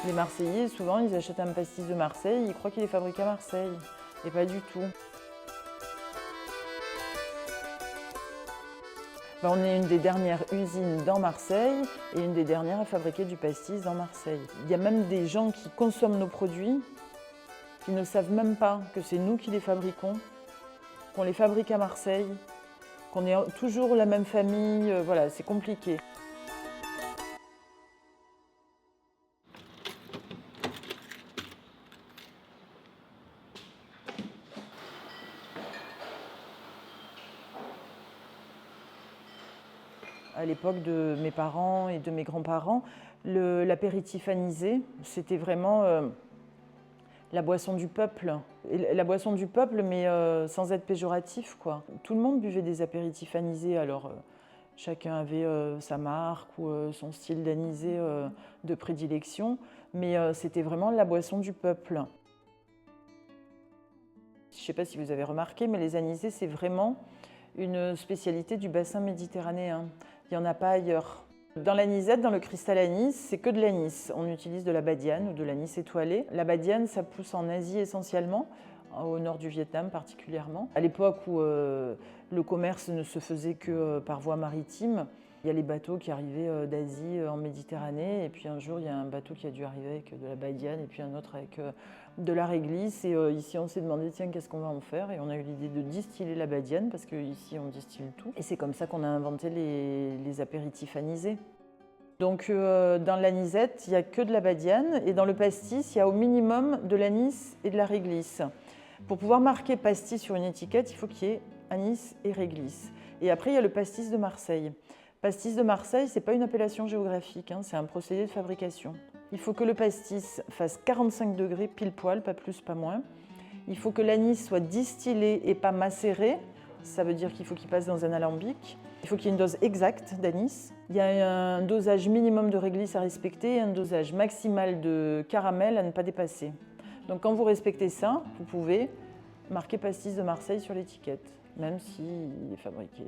Les Marseillais, souvent, ils achètent un pastis de Marseille, ils croient qu'il est fabriqué à Marseille. Et pas du tout. On est une des dernières usines dans Marseille et une des dernières à fabriquer du pastis dans Marseille. Il y a même des gens qui consomment nos produits qui ne savent même pas que c'est nous qui les fabriquons, qu'on les fabrique à Marseille, qu'on est toujours la même famille, voilà, c'est compliqué. À l'époque de mes parents et de mes grands-parents, l'apéritif anisé, c'était vraiment la boisson du peuple. Et la boisson du peuple, mais sans être péjoratif, quoi. Tout le monde buvait des apéritifs anisés, alors chacun avait sa marque ou son style d'anisé de prédilection, mais c'était vraiment la boisson du peuple. Je ne sais pas si vous avez remarqué, mais les anisés, c'est vraiment une spécialité du bassin méditerranéen. Il n'y en a pas ailleurs. Dans l'anisette, dans le cristal anis, c'est que de l'anis. On utilise de la badiane ou de l'anis étoilé. La badiane, ça pousse en Asie essentiellement, au nord du Vietnam particulièrement. À l'époque où le commerce ne se faisait que par voie maritime, il y a les bateaux qui arrivaient d'Asie en Méditerranée, et puis un jour il y a un bateau qui a dû arriver avec de la badiane et puis un autre avec de la réglisse. Et ici on s'est demandé tiens qu'est-ce qu'on va en faire, et on a eu l'idée de distiller la badiane parce qu'ici on distille tout. Et c'est comme ça qu'on a inventé les apéritifs anisés. Donc dans l'anisette, il n'y a que de la badiane, et dans le pastis, il y a au minimum de l'anis et de la réglisse. Pour pouvoir marquer pastis sur une étiquette, il faut qu'il y ait anis et réglisse. Et après, il y a le pastis de Marseille. Pastis de Marseille, ce n'est pas une appellation géographique, hein, c'est un procédé de fabrication. Il faut que le pastis fasse 45 degrés pile poil, pas plus, pas moins. Il faut que l'anis soit distillé et pas macéré. Ça veut dire qu'il faut qu'il passe dans un alambic. Il faut qu'il y ait une dose exacte d'anis. Il y a un dosage minimum de réglisse à respecter et un dosage maximal de caramel à ne pas dépasser. Donc quand vous respectez ça, vous pouvez marquer pastis de Marseille sur l'étiquette, même s'il est fabriqué